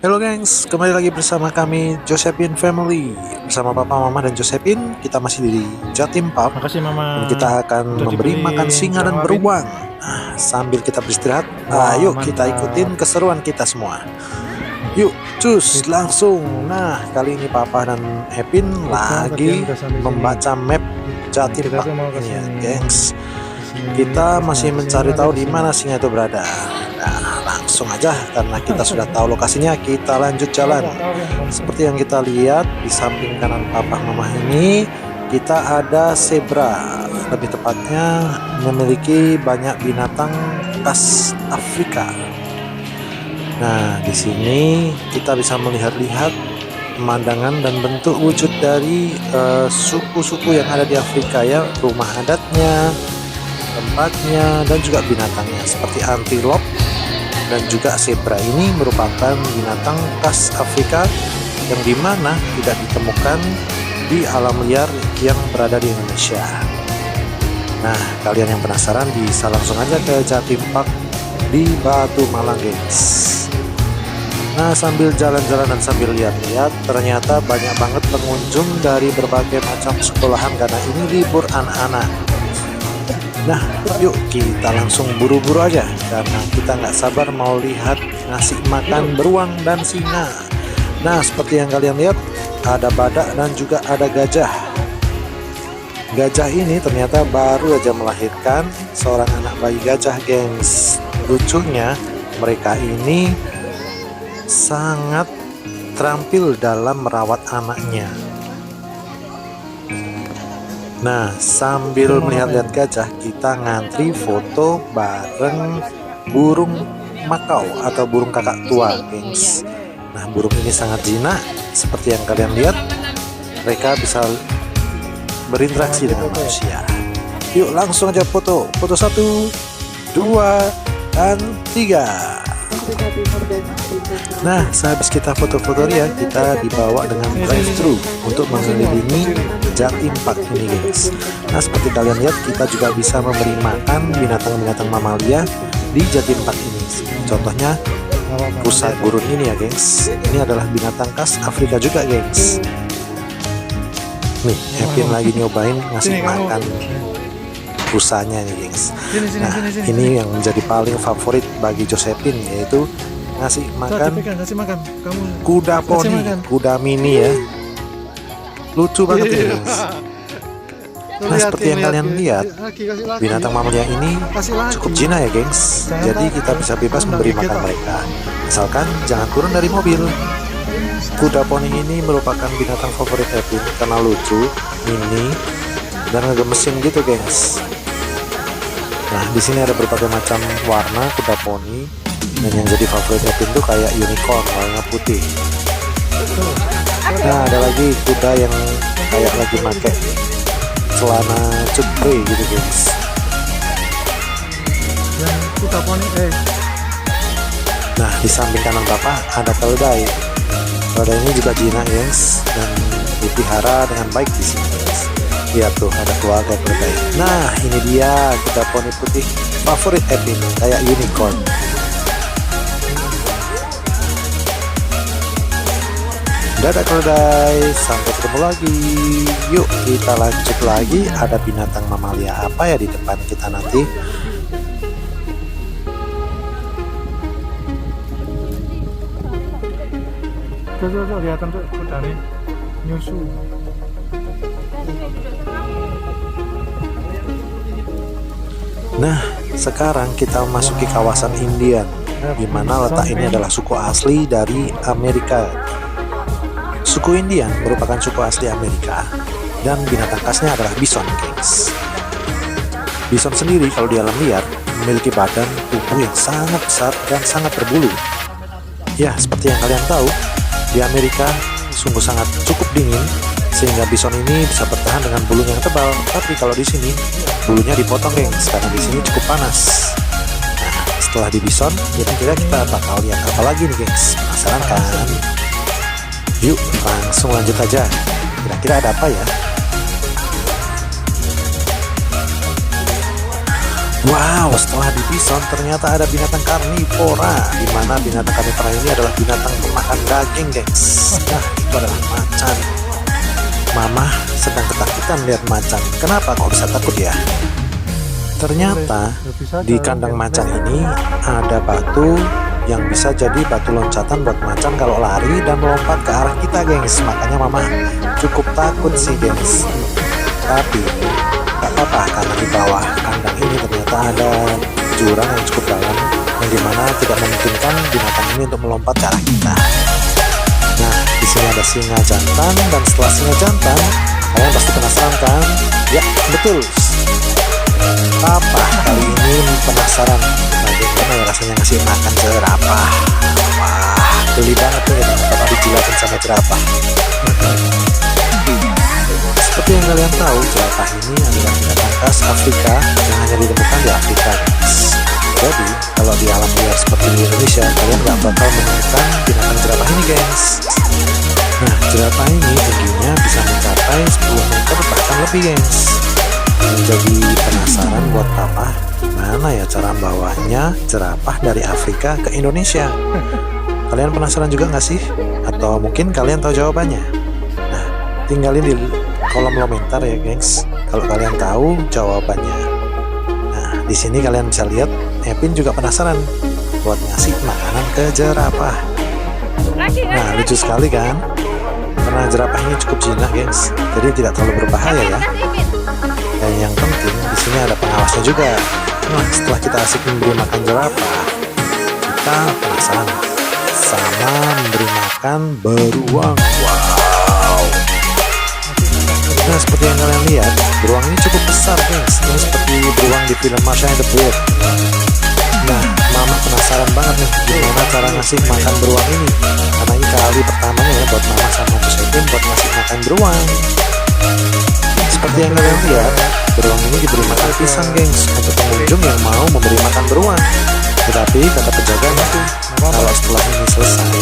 Halo gengs, kembali lagi bersama kami Josephine Family. Bersama Papa, Mama, dan Josephine, kita masih di Jatim Park. Makasih Mama. Dan kita akan Udah memberi dibeliin makan singa dan gelang apa ini? beruang. Sambil kita beristirahat, Wah, ayo kita mantap. ikutin keseruan kita semua. Yuk, cus langsung. Nah, kali ini Papa dan Epin lagi udah sampai sini. membaca map Jatim Kita Park tuh mau ke ini ya, sini. gengs. Kesini, Kita kesini, masih kesini, mencari tahu di kesini. mana singa itu berada. Nah, langsung aja karena kita sudah tahu lokasinya, kita lanjut jalan. Seperti yang kita lihat di samping kanan papa mama ini, kita ada zebra. Lebih tepatnya memiliki banyak binatang khas Afrika. Nah, di sini kita bisa melihat-lihat pemandangan dan bentuk wujud dari suku-suku yang ada di Afrika ya, rumah adatnya, tempatnya, dan juga binatangnya seperti antelope dan juga zebra. Ini merupakan binatang khas Afrika yang dimana tidak ditemukan di alam liar yang berada di Indonesia. Nah, kalian yang penasaran bisa langsung aja ke Jatim Park di Batu Malang, guys. Nah, sambil jalan-jalan dan sambil lihat-lihat, ternyata banyak banget pengunjung dari berbagai macam sekolahan karena ini libur anak-anak. Nah, yuk kita langsung buru-buru aja karena kita nggak sabar mau lihat ngasih makan beruang dan singa. Nah, seperti yang kalian lihat, ada badak dan juga ada gajah. Gajah ini ternyata baru aja melahirkan seorang anak bayi gajah, gengs. Lucunya, mereka ini sangat terampil dalam merawat anaknya. Nah, sambil melihat-lihat gajah, kita ngantri foto bareng burung makau atau burung kakak tua, gengs. Nah, burung ini sangat jinak. Seperti yang kalian lihat, mereka bisa berinteraksi dengan manusia. Yuk langsung aja foto. Foto 1, 2, dan 3. Nah, sehabis kita foto-foto dia, kita dibawa dengan drive-thru untuk mengelilingi Jatim Park ini, guys. Nah, seperti kalian lihat, kita juga bisa memberi makan binatang-binatang mamalia di Jatim Park ini. Contohnya rusa gurun ini ya, gengs. Ini adalah binatang khas Afrika juga, gengs. Nih, Epin lagi nyobain ngasih makan rusanya nih, gengs. Nah, ini yang menjadi paling favorit bagi Josephine, yaitu ngasih makan kuda poni, kuda mini ya. Lucu banget ini, gengs. Nah, seperti yang kalian lihat, binatang mamalia ini cukup jinak ya, gengs. Jadi kita bisa bebas memberi makan mereka, asalkan jangan turun dari mobil. Kuda poni ini merupakan binatang favorit Epin karena lucu, mini, dan ngegemesin gitu, gengs. Nah, di sini ada berbagai macam warna kuda poni, dan yang jadi favorit Epin tuh kayak unicorn warna putih. Nah, ada lagi kuda yang kayak lagi pakai celana cutbray gitu, guys. Yang kuda poni Nah, di samping kanan bapak ada keledai. Keledai ini juga jinak, guys, dan dipelihara dengan baik di sini, guys. Lihat tuh, ada keluarga keledai. Nah, ini dia kuda poni putih favorit Epin, kayak unicorn. Dadah keledai, sampai ketemu lagi. Yuk kita lanjut lagi. Ada binatang mamalia apa ya di depan kita nanti? Tuh, kelihatan tuh kudanya nyusu. Nah, sekarang kita memasuki kawasan Indian, di mana letak ini adalah suku asli dari Amerika. Suku Indian merupakan suku asli Amerika, dan binatang khasnya adalah bison, gengs. Bison sendiri kalau di alam liar memiliki badan tubuh yang sangat besar dan sangat berbulu. Ya, seperti yang kalian tahu, di Amerika sungguh sangat cukup dingin, sehingga bison ini bisa bertahan dengan bulunya yang tebal. Tapi kalau di sini bulunya dipotong, gengs, karena di sini cukup panas. Nah, setelah di bison, kira-kira kita bakal lihat apa lagi nih, gengs? Penasaran kan? Yuk langsung lanjut aja. Kira-kira ada apa ya? Wow, setelah di bison ternyata ada binatang karnivora, di mana binatang karnivora ini adalah binatang pemakan daging, guys. Nah, itu adalah macan. Mama sedang ketakutan lihat macan. Kenapa kok bisa takut ya? Ternyata di kandang macan ini ada batu yang bisa jadi batu loncatan buat macan kalau lari dan melompat ke arah kita, gengs. Makanya mama cukup takut sih, gengs. Tapi gak apa-apa karena di bawah kandang ini ternyata ada jurang yang cukup dalam, yang dimana tidak memungkinkan binatang ini untuk melompat ke arah kita. Nah, di sini ada singa jantan, dan setelah singa jantan, kalian pasti penasaran kan? Ya, betul. Papa kali ini penasaran bagaimana ya rasanya ngasih makan jerapah. Wah, geli banget nih dengan Papa dijilatin sama jerapah. Seperti yang kalian tahu, jerapah ini adalah binatang khas Afrika yang hanya ditemukan di Afrika, guys. Jadi, kalau di alam liar seperti di Indonesia, kalian gak bakal menemukan binatang jerapah ini, guys. Nah, jerapah ini tingginya bisa mencapai 10 meter bahkan lebih, guys. Menjadi penasaran buat Papa, gimana ya cara bawanya jerapah dari Afrika ke Indonesia? Kalian penasaran juga nggak sih? Atau mungkin kalian tahu jawabannya? Nah, tinggalin di kolom komentar ya, gengs, kalau kalian tahu jawabannya. Nah, di sini kalian bisa lihat Epin juga penasaran buat ngasih makanan ke jerapah. Nah, lucu sekali kan? Karena jerapah ini cukup jinak, gengs, jadi tidak terlalu berbahaya ya. Dan yang penting di sini ada pengawasnya juga. Nah, setelah kita asik memberi makan jerapah, kita penasaran sama memberi makan beruang. Wow. Nah, seperti yang kalian lihat, beruang ini cukup besar, guys. Ini seperti beruang di film Marsha and the Bear. Nah, mama penasaran banget nih gimana cara ngasih makan beruang ini. Karena ini kali pertamanya ya buat mama sama Josephine buat ngasih makan beruang. Seperti yang kalian lihat, beruang ini diberi makan pisang, gengs, untuk pengunjung yang mau memberi makan beruang. Tetapi kata penjaga kalau setelah ini selesai,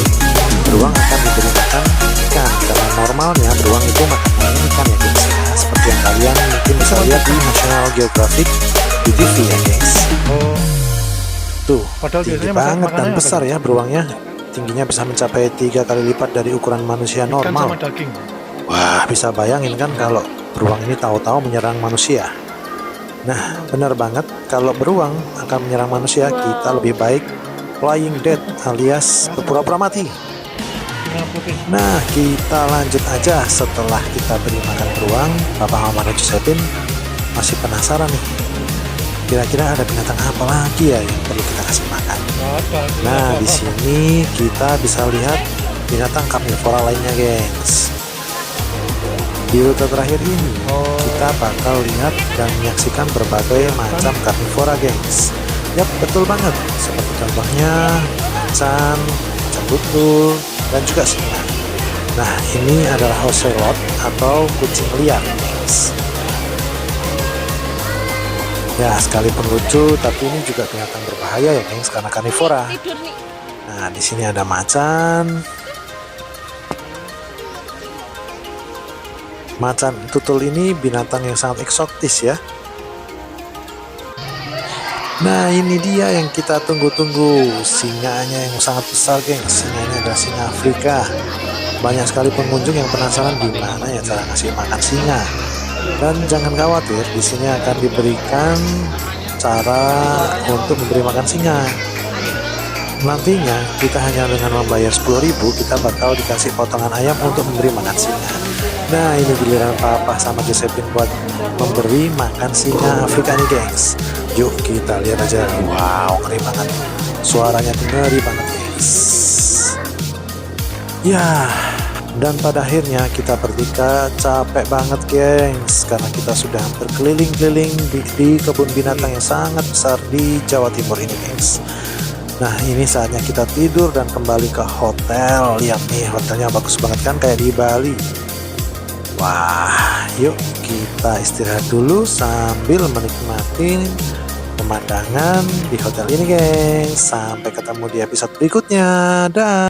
beruang akan diberi makan ikan, karena normalnya beruang itu makan ikan ya, gengs. Ya, seperti yang kalian mungkin bisa lihat di National Geographic di TV ya, gengs. Tuh, tinggi banget dan besar ya beruangnya. Tingginya bisa mencapai 3 kali lipat dari ukuran manusia normal. Wah, bisa bayangin kan kalau beruang ini tahu-tahu menyerang manusia. Nah, benar banget, kalau beruang akan menyerang manusia, kita lebih baik playing dead alias berpura-pura mati. Nah, kita lanjut aja. Setelah kita beri makan beruang, Papa Mama dan Josephine masih penasaran nih. Kira-kira ada binatang apa lagi ya yang perlu kita kasih makan? Nah, di sini kita bisa lihat binatang karnivora lainnya, gengs. Di rute terakhir ini, kita bakal lihat dan menyaksikan berbagai macam karnivora, gengs. Yap, betul banget. Seperti contohnya macan, macan tutul, dan juga singa. Nah, ini adalah ocelot atau kucing liar, gengs. Ya, sekalipun lucu, tapi ini juga binatang berbahaya ya, gengs, karena karnivora. Nah, di sini ada macan. Macan tutul ini binatang yang sangat eksotis ya. Nah, ini dia yang kita tunggu-tunggu, singanya yang sangat besar, gengs. Singanya adalah singa Afrika. Banyak sekali pengunjung yang penasaran gimana ya cara ngasih makan singa. Dan jangan khawatir, di sini akan diberikan cara untuk memberi makan singa. Nantinya kita hanya dengan membayar 10.000, kita bakal dikasih potongan ayam untuk memberi makan singa. Nah, ini giliran Papa sama Josephine buat memberi makan singa Afrika nih, gengs. Yuk kita lihat aja. Wow, ngeri banget. Suaranya tuh ngeri banget, gengs. Ya, dan pada akhirnya kita bertiga capek banget, gengs, karena kita sudah berkeliling-keliling di kebun binatang yang sangat besar di Jawa Timur ini, gengs. Nah, ini saatnya kita tidur dan kembali ke hotel. Lihat nih, hotelnya bagus banget kan, kayak di Bali. Wah, yuk kita istirahat dulu sambil menikmati pemandangan di hotel ini, gengs. Sampai ketemu di episode berikutnya. Dah.